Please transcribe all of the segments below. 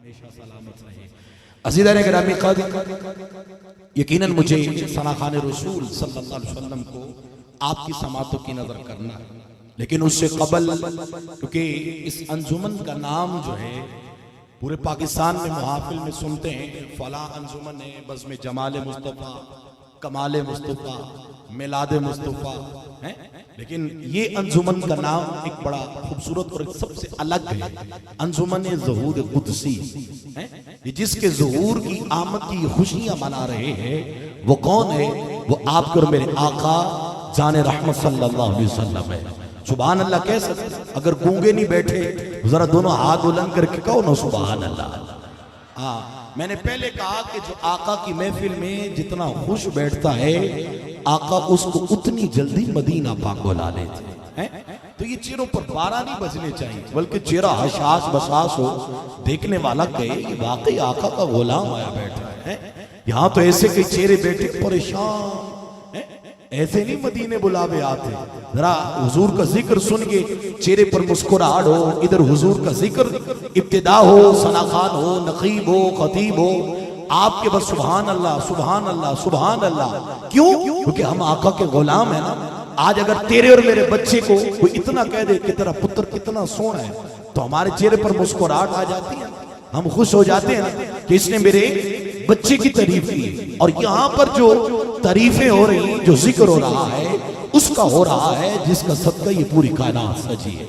ہمیشہ سلامت رہے۔ عزیزان گرامی قدر، یقیناً مجھے ثنا خان رسول صلی اللہ علیہ وسلم کو آپ کی سماعتوں کی نظر کرنا ہے، لیکن اس سے قبل کیونکہ اس انجمن کا نام جو ہے پورے پاکستان میں محافل میں سنتے ہیں، فلاں انجمن ہے، بزم جمال مصطفیٰ، کمال مصطفیٰ، میلاد مصطفیٰ ہے، لیکن یہ انجمن کا نام ایک بڑا خوبصورت اور سب سے الگ ہے، انجمن ظہور قدسی ہے۔ یہ جس کے ظہور کی آمد کی خوشیاں منا رہے ہیں وہ کون ہے؟ وہ آپ کے اور میرے آقا جان رحمت صلی اللہ علیہ وسلم ہے۔ سبحان اللہ کہہ سکتے، اگر گونگے نہیں بیٹھے ذرا دونوں ہاتھ بلند کر کے کہو نا سبحان اللہ۔ میں نے پہلے کہا کہ جو آقا کی محفل میں جتنا خوش بیٹھتا ہے آقا اس کو اتنی جلدی مدینہ پاک بلا لیتے ہیں، تو یہ چہروں پر بارہ نہیں بجنے چاہیے بلکہ چہرہ حساس بساس ہو، دیکھنے والا کہے یہ واقعی آقا کا غلام آیا بیٹھا ہے۔ یہاں تو ایسے کئی چہرے بیٹھے پریشان، ایسے نہیں مدینے بلاوے آتے، ذرا حضور کا ذکر سن کے چہرے پر مسکراہٹ ہو، ادھر حضور کا ذکر ابتدا ہو، ثنا خان ہو، نقیب ہو، خطیب ہو، آپ کے بس سبحان اللہ سبحان اللہ سبحان اللہ۔ کیوں؟ کیونکہ ہم آقا کے غلام ہیں نا۔ آج اگر تیرے اور میرے بچے کو کوئی اتنا کہہ دے کہ تیرا پتر کتنا سونا ہے تو ہمارے چہرے پر مسکراہٹ آ جاتی ہے، ہم خوش ہو جاتے ہیں کہ اس نے میرے بچے کی تعریف کی۔ اور یہاں پر جو تعریفیں ہو رہی ہیں، جو ذکر ہو رہا ہے، اس کا ہو رہا ہے جس کا صدقہ یہ پوری کائنات سجی ہے۔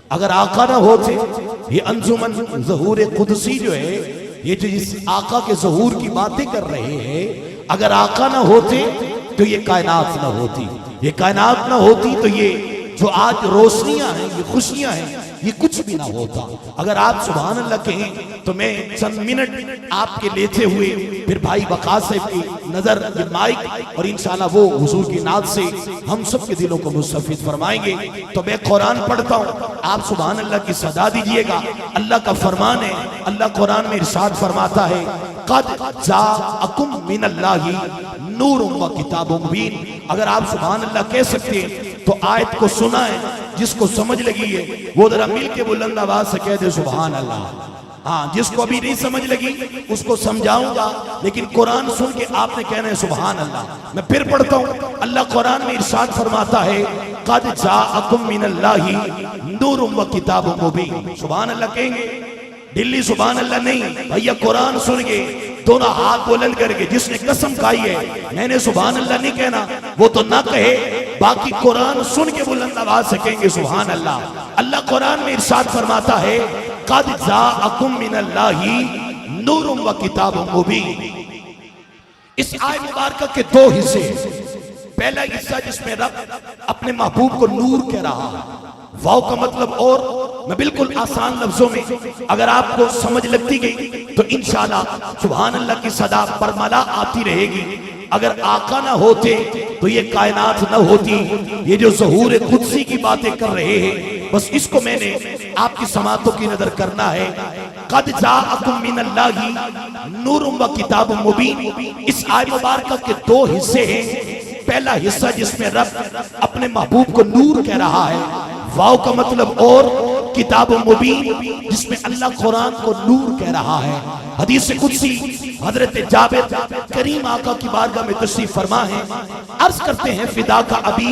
اگر آقا نہ ہوتے، یہ انجمن ظہور قدسی جو ہے، یہ جو اس آقا کے ظہور کی باتیں کر رہے ہیں، اگر آقا نہ ہوتے تو یہ کائنات نہ ہوتی، یہ کائنات نہ ہوتی تو یہ جو آج روشنیاں ہیں، یہ خوشیاں ہیں، یہ کچھ بھی نہ ہوتا۔ اگر آپ سبحان اللہ کہیں تو میں چند منٹ آپ کے لیتے ہوئے پھر بھائی وقاص صاحب کی نظر مائک اور انشاءاللہ وہ حضور کی نعت سے ہم سب کے دلوں کو مستفید فرمائیں گے۔ تو میں قرآن پڑھتا ہوں، آپ سبحان اللہ کی صدا دیجئے گا۔ اللہ کا فرمان ہے، اللہ قرآن میں ارشاد فرماتا ہے قد جاءکم من اللہ نور و کتاب مبین۔ اگر آپ سبحان اللہ کہہ سکتے ہیں تو آیت کو سنا ہے، جس کو سمجھ لگی ہے وہ ذرا مل کے بلند آواز سے کہہ دے سبحان اللہ۔ ہاں، جس کو ابھی نہیں سمجھ لگی اس کو سمجھاؤں گا، لیکن قرآن سن کے آپ نے کہنا ہے سبحان اللہ۔ میں پھر پڑھتا ہوں، اللہ قرآن میں ارشاد فرماتا ہے قد جاءکم من اللہ نور و کتاب مبین۔ سبحان اللہ کہیں گے، دلی سبحان اللہ نہیں، بھیا قرآن سن گے دونوں ہاتھ بلند کر کے جس نے قسم کھائی ہے میں نے سبحان اللہ نہیں کہنا وہ تو نہ کہے، باقی قرآن سن کے بلند آواز سے کہیں گے سبحان اللہ۔ اللہ قرآن میں ارشاد فرماتا ہے قد جاءکم من اللہ نور و کتاب مبین۔ اس آیت مبارکہ کے دو حصے، پہلا حصہ جس میں رب اپنے محبوب کو نور کہہ رہا ہے، واو کا مطلب اور میں بالکل آسان لفظوں میں اگر آپ کو سمجھ لگتی گئی تو انشاءاللہ سبحان اللہ کی صدا برملا آتی رہے گی۔ اگر آقا نہ ہوتے تو یہ کائنات نہ ہوتی۔ یہ جو ظہور قدسی کی باتیں کر رہے ہیں، بس اس کو میں نے آپ کی سماعتوں کی نظر کرنا ہے۔ قد جاءکم من اللہ نور و کتاب مبین۔ اس آیت مبارکہ کے دو حصے ہیں، پہلا حصہ جس میں رب اپنے محبوب کو نور کہہ رہا ہے، واو کا مطلب اور کتاب مبین، جس میں اللہ قرآن کو نور کہہ رہا ہے۔ حدیث قدسی حضرت جابر کریم آقا کی بارگاہ میں تشریف فرما ہے، عرض کرتے ہیں فدا کا ابی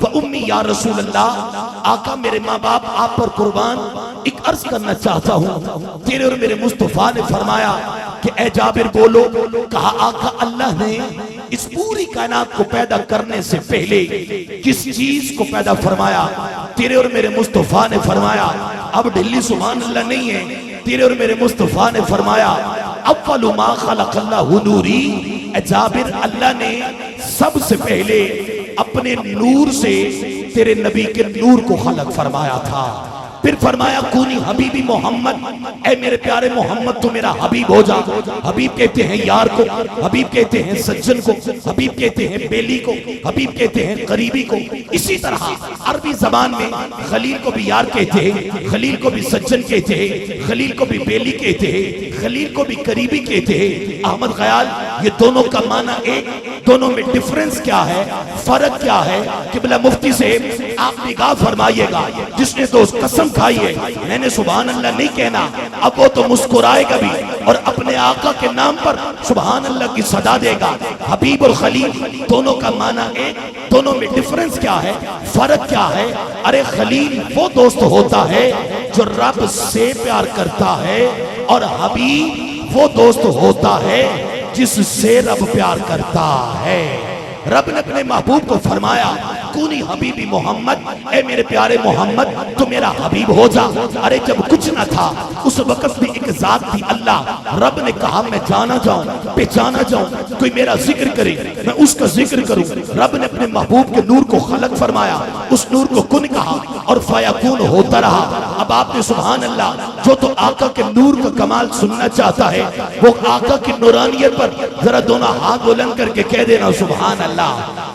و امی یا رسول اللہ، آقا میرے ماں باپ آپ پر قربان، ایک عرض کرنا چاہتا ہوں۔ تیرے اور میرے مصطفیٰ نے فرمایا کہ اے جابر بولو۔ کہا آقا اللہ نے اس پوری کائنات کو پیدا کرنے سے پہلے کس چیز کو پیدا فرمایا؟ تیرے اور میرے مصطفیٰ نے فرمایا، اب ڈھلی سبحان اللہ نہیں ہے، تیرے اور میرے مصطفیٰ نے فرمایا اول ما خلق اللہ نوری۔ اے جابر اللہ نے سب سے پہلے اپنے نور سے تیرے نبی کے نور کو خلق فرمایا تھا۔ پھر فرمایا کونی حبیبی محمد، اے میرے پیارے محمد تو میرا حبیب ہو جا۔ حبیب کہتے ہیں یار کو، حبیب کہتے ہیں سجن کو، حبیب کہتے ہیں بیلی کو، حبیب کہتے ہیں قریبی کو۔ اسی طرح عربی زبان میں خلیل کو بھی یار کہتے ہیں، خلیل کو بھی سجن کہتے ہیں، خلیل کو بھی بیلی کہتے ہیں، خلیل کو بھی قریبی کہتے ہیں۔ احمد خیال یہ دونوں کا معنی ایک، دونوں میں ڈیفرنس کیا ہے، فرق کیا ہے؟ قبلہ مفتی سے آپ نگاہ فرمائیے گا، جس نے تو قسم کھائی ہے میں نے سبحان اللہ نہیں کہنا، اب وہ تو مسکرائے گا بھی اور اپنے آقا کے نام پر سبحان اللہ کی صدا دے گا۔ حبیب اور خلیل دونوں کا معنی ایک، دونوں میں ڈیفرنس کیا ہے، فرق کیا ہے؟ ارے خلیل وہ دوست ہوتا ہے جو رب سے پیار کرتا ہے، اور حبیب وہ دوست ہوتا ہے جس سے رب پیار کرتا ہے۔ رب نے اپنے محبوب کو فرمایا کونی حبیبی محمد، اے میرے پیارے محمد تو میرا حبیب ہو جا۔ ارے جب کچھ نہ تھا اس وقت بھی ایک ذات تھی اللہ، رب نے کہا میں جانا جاؤں پہچانا جاؤں، کوئی میرا ذکر کرے میں اس کا ذکر کروں۔ رب نے اپنے محبوب کے نور کو خلق فرمایا، اس نور کو کن کہا اور فیکون ہوتا رہا۔ اب آپ نے سبحان اللہ، جو تو آقا کے نور کا کمال سننا چاہتا ہے وہ آقا کی نورانیت پر ذرا دونوں ہاتھ بلند کر کے کہہ دینا سبحان اللہ۔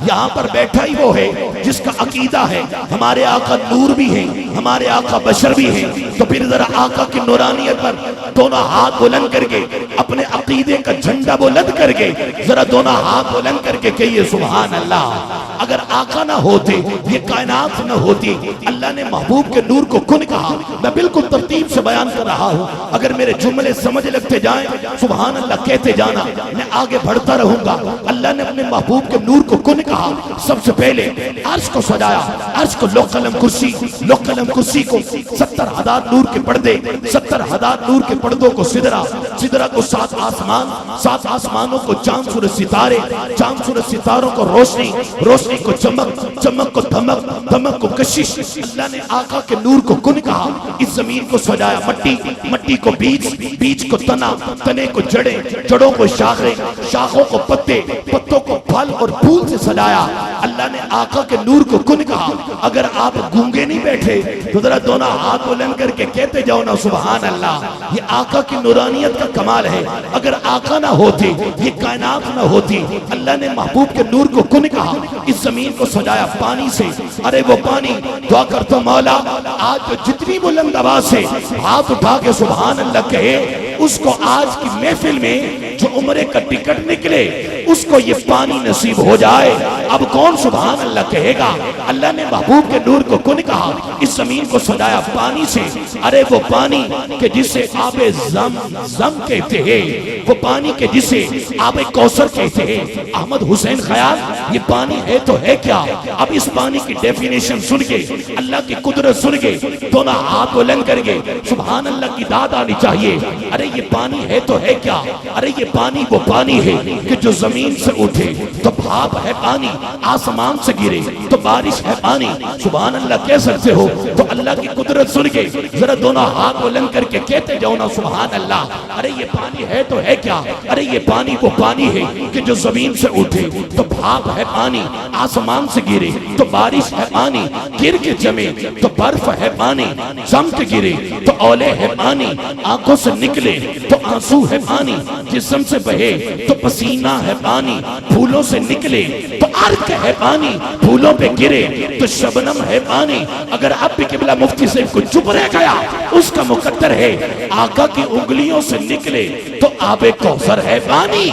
یہاں پر بیٹھا ہی وہ ہے جس کا عقیدہ ہے ہمارے آقا نور بھی ہیں، ہمارے آقا بشر بھی ہیں، تو پھر ذرا آقا کی نورانیت پر دونوں ہاتھ بلند کر کے اپنے عقیدے کا جھنڈا بلند کر کے ذرا دونوں ہاتھ بلند کر کے کہیے سبحان اللہ۔ اگر آقا نہ ہوتے، یہ کائنات نہ ہوتی، اللہ نے محبوب کے نور کو کن کہا۔ میں بالکل ترتیب سے بیان کر رہا ہوں، اگر میرے جملے سمجھ لگتے جائیں سبحان اللہ کہتے جانا، میں آگے بڑھتا رہوں گا۔ اللہ نے اپنے محبوب کے نور کو کن کہا، سب سے پہلے عرش کو سجایا، عرش کو لوح قلم کرسی، لوح قلم کرسی کو 70,000 نور کے پردے، 70,000 نور کے پردوں کو سدرا، سدرا کو 7 آسمان، 7 آسمانوں کو چاند سورج ستارے، چاند سورج ستاروں کو روشنی، روشنی کو چمک، چمک کو دھمک، دھمک کو کشش۔ اللہ نے آقا کے نور کو کن کہا، اس زمین کو سجایا مٹی، مٹی کو بیج، بیج کو تنا، تنے کو جڑیں، جڑوں کو شاخیں، شاخوں کو پتے، پتوں کو پھل اور پھول سے سجایا۔ اللہ نے آقا کے نور کو کن کہا۔ اگر آپ گونگے نہیں بیٹھے تو ذرا دونوں ہاتھ بلند کر کے کہتے جاؤ نا سبحان اللہ۔ یہ آقا کی نورانیت کا کمال ہے۔ اگر آقا نہ ہوتی، یہ کائنات نہ ہوتی، اللہ نے محبوب کے نور کو کن کہا، اس زمین کو سجایا پانی سے۔ ارے وہ پانی دعا کرتا مولا آج جو جتنی بلند آواز سے ہاتھ اٹھا کے سبحان اللہ کہے، اس کو آج کی محفل میں جو عمرے کا ٹکٹ نکلے اس کو یہ پانی نصیب ہو جائے۔ اب کون سبحان اللہ کہے گا؟ اللہ نے محبوب کے نور کو کن کہا، اس زمین کو سجایا پانی سے۔ ارے وہ پانی کہ جسے آب زم زم کہتے ہیں، وہ پانی کہ جسے آب کوثر کہتے ہیں۔ احمد حسین خیال یہ پانی ہے تو ہے کیا؟ اب اس پانی کی ڈیفینیشن سن کے، اللہ کی قدرت سن کے دونوں ہاتھ بلند کر کے سبحان اللہ کی داد آنی چاہیے۔ ارے یہ پانی ہے تو ہے کیا؟ ارے یہ پانی وہ پانی ہے کہ جو زمین سے اٹھے تو بھاپ ہے پانی، آسمان سے گرے تو بارش ہے پانی۔ سبحان اللہ کہہ سکتے ہو تو اللہ کی قدرت سن کے ذرا دونوں ہاتھ بلند کر کے کہتے جاؤ نا سبحان اللہ۔ ارے یہ پانی ہے تو ہے کیا؟ ارے یہ پانی وہ پانی ہے کہ جو زمین سے اٹھے تو بھاپ ہے پانی، آسمان سے گرے تو بارش ہے پانی، گر کے جمے تو برف ہے پانی، جم کے گرے تو اولے ہے پانی، آنکھوں سے نکلے تو آنسو ہے پانی، جسم سے بہے تو پسینہ ہے پانی، پھولوں سے نکلے تو عرق ہے پانی، پھولوں پہ گرے تو شبنم ہے پانی۔ اگر اب بھی قبلہ مفتی سے کو چپ رہ گیا اس کا مقدر ہے آقا کی انگلیوں سے نکلے تو آب کوثر ہے پانی،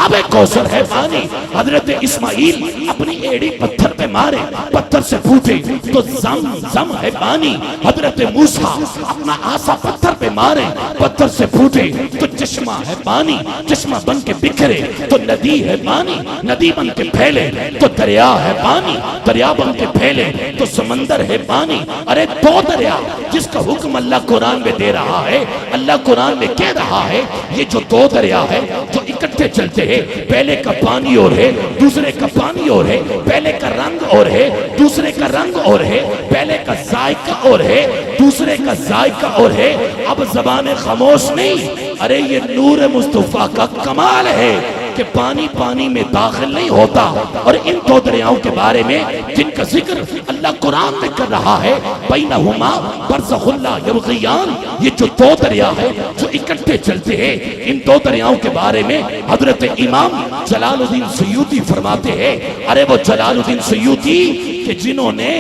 آب کوثر ہے پانی۔ حضرت اسماعیل اپنی ایڑی پتھر پہ مارے، پتھر سے پھوٹے تو زم زم ہے پانی۔ حضرت موسیٰ اپنا آسا پتھر پہ مارے، پتھر سے پھوٹے تو چشمہ ہے پانی، چشمہ بن کے بکھرے تو ندی ہے پانی، ندی بن کے پھیلے تو دریا ہے پانی، دریا بن کے پھیلے تو سمندر ہے پانی۔ ارے دو دریا جس کا حکم اللہ قرآن میں دے رہا ہے، اللہ قرآن میں کہہ رہا ہے یہ جو دو دریا ہے جو اکٹھے چلتے ہیں، پہلے کا پانی اور ہے دوسرے کا پانی اور ہے، پہلے کا رنگ اور ہے دوسرے کا رنگ اور ہے، پہلے کا ذائقہ اور ہے دوسرے کا ذائقہ اور ہے۔ اب زبان خاموش نہیں، ارے یہ نور مصطفیٰ کا کمال ہے کہ پانی پانی میں داخل نہیں ہوتا۔ اور ان دو دریاؤں کے بارے میں جن کا ذکر اللہ قرآن میں کر رہا ہے، بینہما برزخ لا یبغیان، یہ جو دو دریا ہے جو اکٹھے چلتے ہیں، ان دو دریاؤں کے بارے میں حضرت امام جلال الدین سیوطی فرماتے ہیں۔ ارے وہ جلال الدین سیوطی کہ جنہوں نے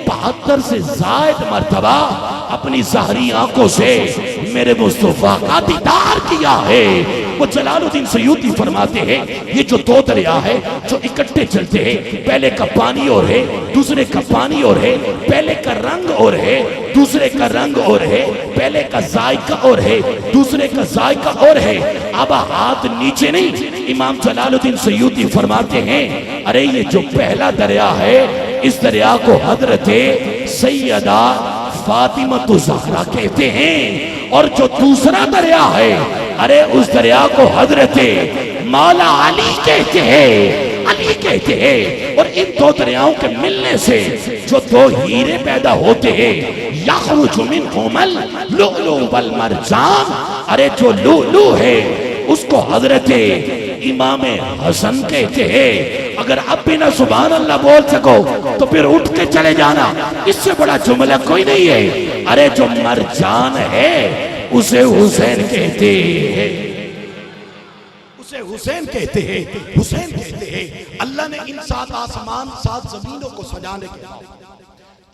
72 سے زائد مرتبہ اپنی ظاہری آنکھوں سے میرے مصطفیٰ کا دیدار کیا ہے، وہ جلال الدین سیوطی فرماتے ہیں یہ جو دو دریا ہے جو اکٹھے چلتے ہیں، پہلے کا پانی اور ہے، دوسرے کا پانی اور ہے، پہلے کا رنگ اور ہے، دوسرے کا رنگ اور ہے، پہلے کا ذائقہ اور ہے، دوسرے کا ذائقہ اور ہے، اب ہاتھ نیچے نہیں۔ امام جلال الدین سیوطی فرماتے ہیں ارے یہ جو پہلا دریا ہے اس دریا کو حضرت سیدہ فاطمہ الزہرا کہتے ہیں، اور جو دوسرا دریا ہے ارے اس دریا کو حضرت مولا علی کہتے ہیں، علی کہتے ہیں۔ اور ان دو دریاؤں کے ملنے سے جو دو ہیرے پیدا ہوتے ہیں، یخرج منہم اللؤلؤ والمرجان، ارے جو لؤلؤ ہے اس کو حضرت امام حسن کہتے ہیں۔ اگر اب بھی نہ سبحان اللہ بول سکو تو پھر اٹھ کے چلے جانا، اس سے بڑا جملہ کوئی نہیں ہے۔ ارے جو مرجان ہے اسے حسین کہتے ہیں، اسے حسین کہتے ہیں، حسین کہتے ہیں۔ اللہ نے ان 7 آسمان 7 زمینوں کو سجانے کے بعد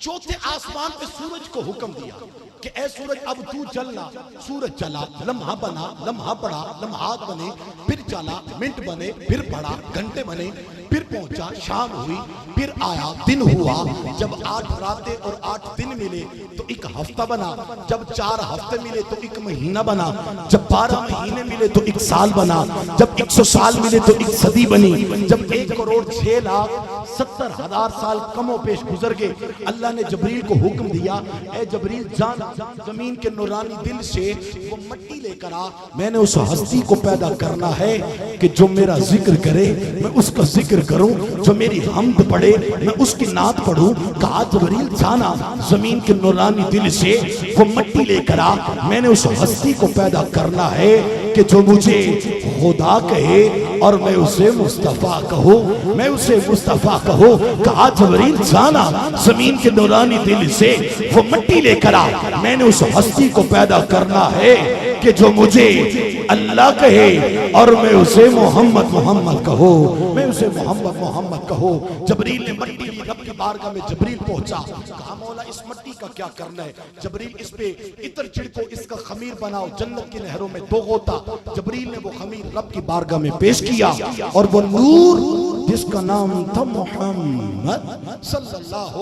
چوتھے آسمان پہ سورج کو حکم دیا کہ اے سورج اب تو جلنا۔ سورج چلا، لمحہ بنا، لمحہ بڑھا، لمحات بنے، پھر چلا، منٹ بنے، پھر بڑھا، گھنٹے بنے، پھر پہنچا، شام ہوئی، پھر آیا، دن ہوا۔ جب 8 راتیں اور 8 دن ملے تو ایک ہفتہ بنا، جب 4 ہفتے ملے تو ایک مہینہ بنا، جب 12 مہینے ملے تو ایک سال بنا، جب 100 سال ملے تو ایک صدی بنی، جب 1,06,70,000 سال کم و پیش گزر گئے، اللہ نے جبریل کو حکم دیا اے جبریل جان زمین کے نورانی دل سے وہ مٹی لے کر آ، میں نے اس ہستی کو پیدا کرنا ہے کہ جو میرا ذکر کرے میں اس کا ذکر کروں، جو میری حمد پڑھے میں اس کی نعت پڑھوں۔ کہا جبریل جانا زمین کے نورانی دل سے وہ مٹی لے کر آ، میں نے اس ہستی کو پیدا کرنا ہے کہ جو مجھے خدا کہے اور میں اسے مصطفیٰ کہوں، میں اسے مصطفیٰ کہوں۔ کہا جبریل جانا زمین کے نورانی دل سے وہ مٹی لے کر آ، میں نے اس ہستی کو پیدا کرنا ہے کہ جو مجھے اللہ کہے اور میں اسے محمد محمد کہوں، میں اسے محمد محمد کہوں۔ جبریل نے مٹی لی، رب کی بارگاہ میں جبریل پہنچا، کہا مولا اس مٹی کا کیا کرنا ہے؟ جبریل اس پہ عطر چھڑکو، اس کا خمیر بناؤ، جنت کی نہروں میں دوغوتا۔ جبریل نے وہ خمیر رب کی بارگاہ میں پیش کیا، اور وہ نور جس کا نام تھا محمد صلی اللہ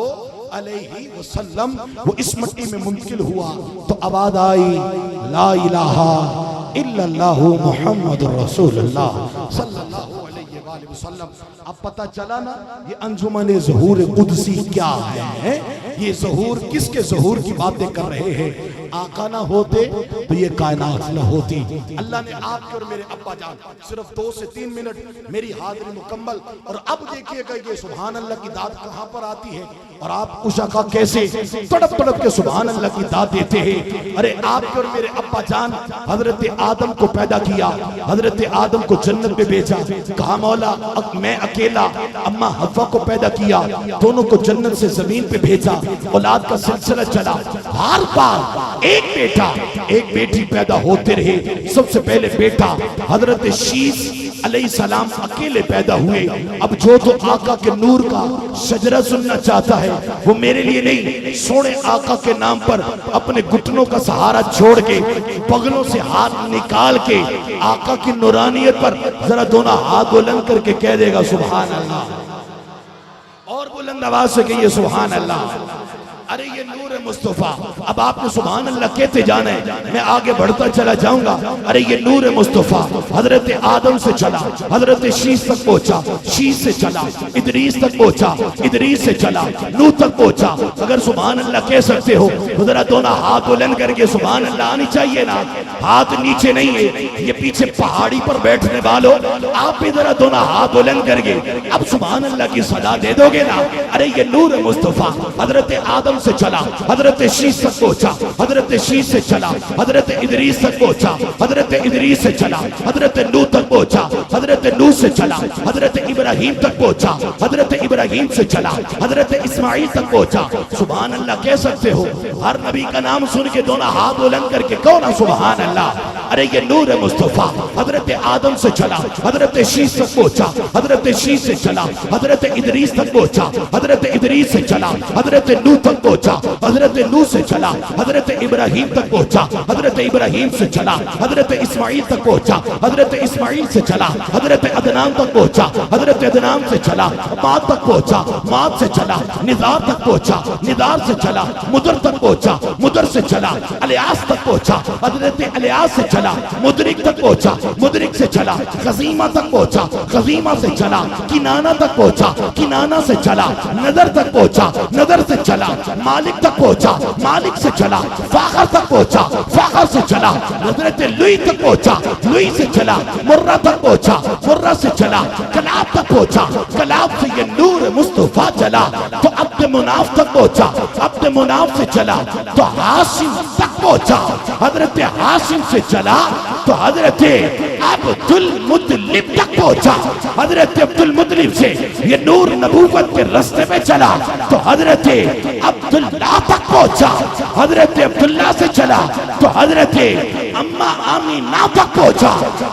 علیہ وسلم، وہ اس مٹی میں منتقل ہوا تو آواز آئی لا الہ الا اللہ محمد رسول اللہ صلی اللہ علیہ وآلہ وسلم۔ اب پتہ چلا نا یہ انجمن ظہور قدسی کیا ہے، یہ ظہور کس کے ظہور کی باتیں کر رہے ہیں؟ آقا نہ ہوتے تو یہ کائنات نہ ہوتی۔ اللہ نے آپ کے اور میرے ابا جان صرف 2 سے 3 منٹ میری حاضری مکمل، اور اب دیکھئے گا یہ سبحان اللہ کی داد کہاں پر آتی ہے، اور آپ اس آقا کیسے تڑپ تڑپ کے سبحان اللہ کی داد دیتے ہیں۔ ارے آپ کے اور میرے ابا جان حضرت آدم کو پیدا کیا، حضرت آدم کو جنت میں بھیجا، کہا مولا میں اکیلا، اماں حوا کو پیدا کیا، دونوں کو جنت سے زمین پہ بھیجا، اولاد کا سلسلہ چلا، ہر بار ایک بیٹا ایک بیٹی پیدا ہوتے رہے۔ سب سے پہلے بیٹا حضرت شیس علیہ السلام اکیلے پیدا ہوئے۔ اب جو تو آقا کے نور کا شجرہ سننا چاہتا ہے وہ میرے لیے نہیں، سونے آقا کے نام پر اپنے گھٹنوں کا سہارا چھوڑ کے بغلوں سے ہاتھ نکال کے آقا کی نورانیت پر ذرا دونوں ہاتھ بلند کر کے کہہ دے گا سبحان اللہ، اور بلند آواز سے کہیے سبحان اللہ۔ ارے یہ نور مصطفیٰ، اب آپ نے سبحان اللہ کہتے جانا ہے، میں آگے بڑھتا چلا جاؤں گا۔ ارے یہ نور مصطفیٰ حضرت آدم سے چلا، حضرت شیس تک پہنچا، شیس سے چلا ادریس تک پہنچا، ادریس سے چلا نوح تک پہنچا۔ اگر سبحان اللہ کہہ سکتے ہو ذرا دونوں ہاتھ بلند کر کے سبحان اللہ آنی چاہیے نا، ہاتھ نیچے نہیں ہے، یہ پیچھے پہاڑی پر بیٹھنے والوں آپ بھی ذرا دونوں ہاتھ بلند کر کے اب سبحان اللہ کی صدا دے دو گے نا۔ ارے یہ نور مصطفیٰ حضرت آدم سے چلا، حضرت شیس تک پہنچا، حضرت شیس سے چلا حضرت ادریس تک پہنچا، حضرت ادریس سے چلا حضرت نوح تک پہنچا، حضرت نوح سے چلا حضرت ابراہیم تک پہنچا، حضرت ابراہیم سے چلا حضرت اسماعیل تک پہنچا۔ سبحان اللہ کہہ سکتے ہو؟ ہر نبی کا نام سن کے دونوں ہاتھ بلند کر کے کہو نا سبحان اللہ۔ ارے یہ نور مصطفیٰ حضرت آدم سے چلا، حضرت شیس تک پہنچا، حضرت شیس سے چلا حضرت ادریس تک پہنچا، حضرت ادریس سے چلا حضرت نوح تک پہنچا، حضرت نوح سے چلا حضرت ابراہیم تک پہنچا، حضرت ابراہیم سے چلا حضرت اسماعیل تک پہنچا، حضرت اسماعیل سے چلا حضرت عدنان تک پہنچا، حضرت عدنان سے چلا ماد تک پہنچا، ماد سے چلا نزار تک پہنچا، نزار سے چلا مدر تک پہنچا، مدر سے چلا الیاس تک پہنچا، حضرت الیاس سے چلا مدرک تک پہنچا، مدرک سے چلا خزیمہ تک پہنچا، خزیمہ سے چلا کنانہ تک پہنچا، کنانہ سے چلا نظر تک پہنچا، نظر سے چلا مالک تک پہنچا، مالک سے چلا فاخر تک پہنچا، فاخر سے چلا حضرت لوئی تک پہنچا، لوئی سے چلا مرہ تک پہنچا، مرہ سے چلا کلاب تک پہنچا، کلاب سے یہ نور مصطفیٰ چلا تو عبد مناف تک پہنچا، عبد مناف سے چلا تو ہاشم تک پہنچا، حضرت ہاشم سے چلا تو حضرت عبد المطلب تک پہنچا، حضرت عبد المطلب سے یہ نور نبوت کے رستے میں چلا تو حضرت عبداللہ تک پہنچا، حضرت عبداللہ سے چلا تو حضرت اماں آمینہ تک پہنچا۔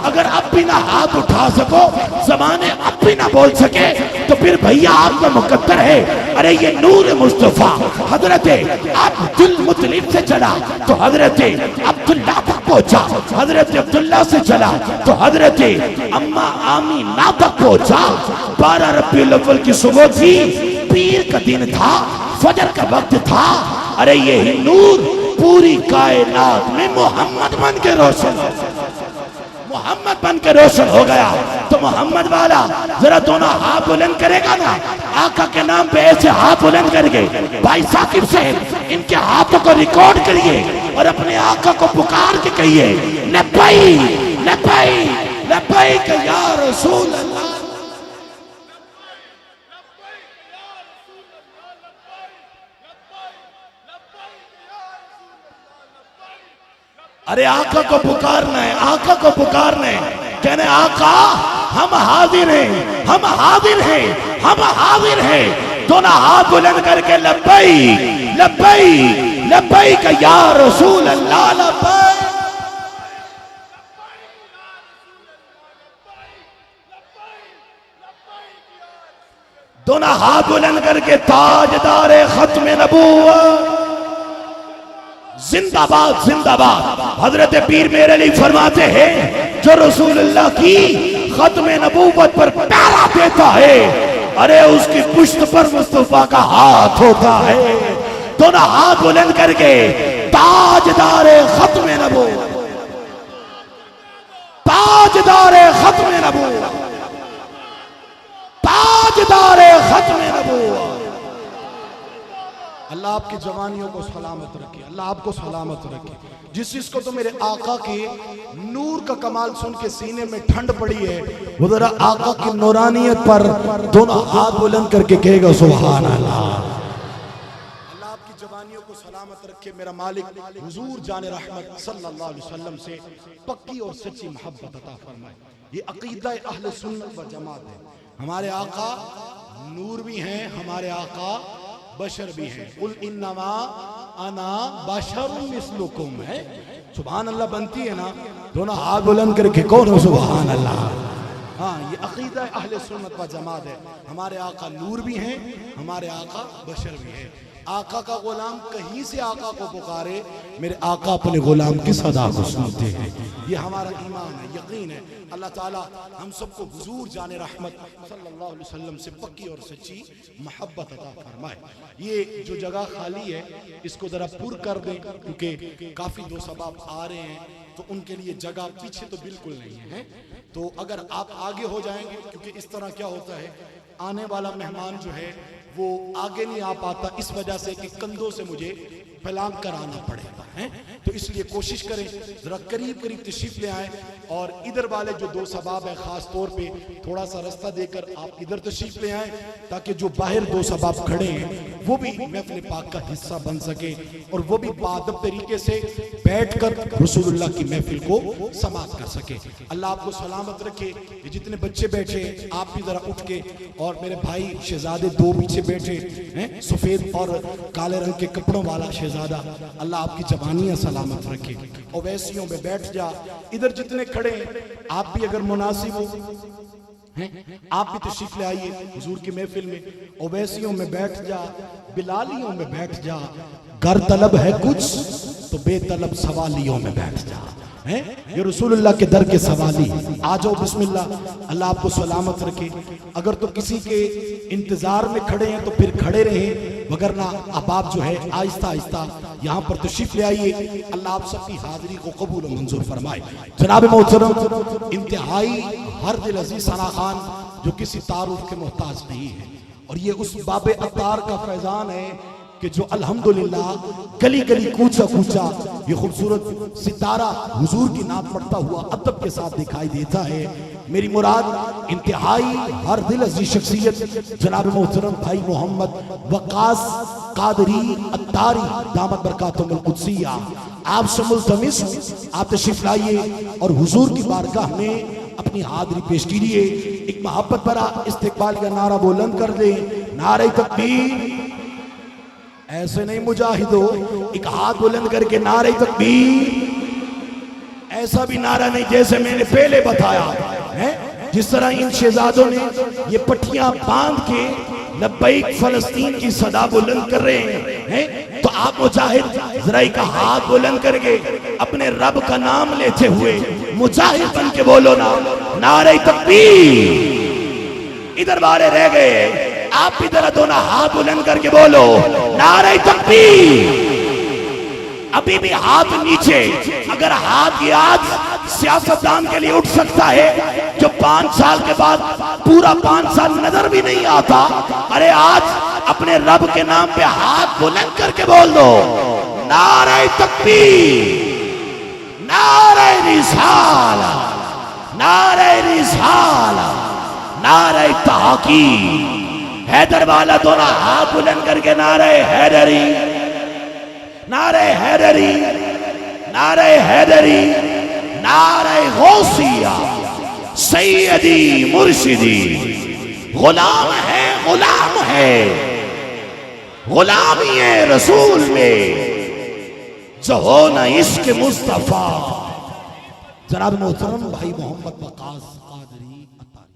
اگر اب بھی نہ ہاتھ اٹھا سکو، زمانے اب بھی نہ بول سکے تو پھر بھئیہ آپ کا مقدر ہے، ارے یہ نور مصطفیٰ حضرت عبد المطلب سے چلا تو حضرت عبداللہ تک پہنچا، حضرت عبداللہ سے چلا تو حضرت اماں آمینہ تک پہنچا۔ 12 ربیع الاول کی صبح تھی، پیر کا دن تھا، فجر کا وقت تھا، ارے یہی نور پوری کائنات میں محمد بن کے روشن ہو، محمد بن کے روشن ہو گیا۔ تو محمد والا ذرا دونوں ہاتھ بلند کرے گا نا، آقا کے نام پہ ایسے ہاتھ بلند کر گئے۔ بھائی ثاقب سے ان کے ہاتھوں کو ریکارڈ کریے اور اپنے آقا کو پکار کے کہیے لبیک لبیک لبیک یا رسول اللہ۔ ارے آقا کو پکارنا ہے، آقا کو پکارنا ہے، کہنے آقا ہم حاضر ہیں، ہم حاضر ہیں، ہم حاضر ہیں۔ دونوں ہاتھ بلند کر کے لبیک لبیک لبیک یا رسول اللہ لبیک۔ دونوں ہاتھ بلند کر کے تاجدار ختم نبوت زندہ باد زندہ باد۔ حضرت پیر میرے لیے فرماتے ہیں جو رسول اللہ کی ختم نبوت پر پیرا دیتا ہے، ارے اس کی پشت پر مصطفیٰ کا ہاتھ ہوتا ہے۔ دونوں ہاتھ بلند کر کے تاجدار ختم نبوت، تاجدار ختم نبوت، تاجدار ختم نبوت۔ اللہ آپ کی جوانیوں کو سلامت رکھے، اللہ آپ کو سلامت رکھے۔ جس چیز کو تو میرے آقا کے نور کا کمال سن کے سینے میں ٹھنڈ پڑی ہے، وہ ذرا آقا کی نورانیت پر دونوں ہاتھ بلند کر کے کہے گا سبحان اللہ۔ اللہ آپ کی جوانیوں کو سلامت رکھے۔ میرا مالک حضور جان رحمت صلی اللہ علیہ وسلم سے پکی اور سچی محبت عطا فرمائے۔ یہ عقیدہ اہل سنت و جماعت ہے۔ ہمارے آقا نور بھی ہیں، ہمارے آقا بشر بھی ہیں۔ قل انما انا بشر مثلکم ہے، سبحان اللہ بنتی ہے نا، دونوں ہاتھ بلند کر کے کون ہو سبحان اللہ۔ ہاں یہ عقیدہ اہل سنت و جماعت ہے۔ ہمارے آقا نور بھی ہیں، ہمارے آقا بشر بھی ہیں۔ آقا کا غلام کہیں سے آقا کو پکارے، میرے آقا اپنے غلام کی صدا کو سنتے ہیں۔ یہ ہمارا ایمان ہے، یقین ہے۔ اللہ تعالیٰ ہم سب کو حضور جان رحمت صلی اللہ علیہ وسلم سے پکی اور سچی محبت عطا فرمائے۔ یہ جو جگہ خالی ہے اس کو ذرا پر کر دیں، کیونکہ کافی دوست احباب آ رہے ہیں تو ان کے لیے جگہ پیچھے تو بالکل نہیں ہے۔ تو اگر آپ آگے ہو جائیں گے، کیونکہ اس طرح کیا ہوتا ہے آنے والا مہمان جو ہے وہ آگے نہیں آ پاتا، اس وجہ سے کہ کندھوں سے مجھے پھیلان کر آنا پڑے گا، تو اس لیے کوشش کریں ذرا قریب قریب تشریف لے آئیں، اور ادھر والے جو دو سباب ہیں خاص طور پہ تھوڑا سا رستہ دے کر آپ ادھر تشریف لے آئیں، تاکہ جو باہر دو سباب کھڑے ہیں وہ بھی محفل پاک کا حصہ بن سکے اور وہ بھی باادب طریقے سے بیٹھ کر رسول اللہ کی محفل کو سماعت کر سکے۔ اللہ آپ کو سلامت رکھے۔ یہ جتنے بچے بیٹھے ہیں آپ بھی ذرا اٹھ کے، اور میرے بھائی شہزادے دو پیچھے بیٹھے ہیں، سفید اور کالے رنگ کے کپڑوں والا شہزادہ، اللہ آپ کی جوانیاں سلامت رکھے۔ اویسیوں میں بیٹھ جا، ادھر جتنے کھڑے ہیں آپ بھی اگر مناسب ہو آپ بھی تشریف لے آئیے حضور کی محفل میں، اویسیوں میں بیٹھ جا، بلالیوں میں بیٹھ جا، گر طلب ہے کچھ تو بے طلب سوالیوں میں بیٹھ جا. یہ رسول اللہ کے در کے سوالی. آ جاؤ بسم اللہ، اللہ آپ کو سلامت رکھے. اگر تو کسی کے انتظار میں کھڑے ہیں تو پھر کھڑے رہیں، وگرنہ اب آپ جو ہے آہستہ آہستہ یہاں پر تشریف لے آئیے. اللہ آپ سب کی حاضری کو قبول و منظور فرمائے. جناب محترم، انتہائی ہر دل عزیز ثنا خان جو کسی تعارف کے محتاج نہیں ہے، اور یہ اس باب عطار کا فیضان ہے کہ جو الحمدللہ گلی گلی کوچا کوچا یہ خوبصورت ستارہ حضور کی نام پڑھتا ہوا ادب کے ساتھ دکھائی دیتا ہے. میری مراد انتہائی ہر دل عزیز شخصیت جناب محترم بھائی محمد وقاص قادری عطاری دامت برکاتہم القدسیہ، آپ سے ملتمس ہوں آپ تشریف لائیے اور حضور کی بارگاہ میں اپنی حاضری پیش کیجیے. ایک محبت بھرا استقبال کا نعرہ بلند کر دیں. نعرہ تکبیر. ایسے نہیں مجاہدو، ایک ہاتھ بلند کر کے نعرہ تکبیر. ایسا بھی نعرہ نہیں جیسے میں نے پہلے بتایا ہے، جس طرح ان شہزادوں نے یہ پٹھیاں باندھ کے لبیک فلسطین کی صدا بلند کر رہے ہیں، تو آپ مجاہد ذرا ایک ہاتھ بلند کر کے اپنے رب کا نام لیتے ہوئے مجاہد بن کے بولو نا، نعرہ تکبیر. ادھر بارے رہ گئے، آپ بھی ذرا دونوں ہاتھ بلند کر کے بولو نعرہ تکبیر. ابھی بھی ہاتھ نیچے. اگر ہاتھ یاد سیاستدان کے لیے اٹھ سکتا ہے جو 5 سال کے بعد پورا 5 سال نظر بھی نہیں آتا، ارے آج اپنے رب کے نام پہ ہاتھ بلند کر کے بول دو نعرہ تکبیر، نعرہ رسالہ، نعرہ رسالہ، نعرہ تحقیق. حیدر والا دونوں ہاتھ بلند کر کے نعرہ حیدری، نعرہ حیدری، نعرہ حیدری، نعرہ غوثیہ. سیدی مرشدی غلام ہے، غلام ہے، غلامی ہے رسول میں جو ہونا عشق مصطفیٰ. جناب محترم بھائی محمد وقاص قادری عطاری.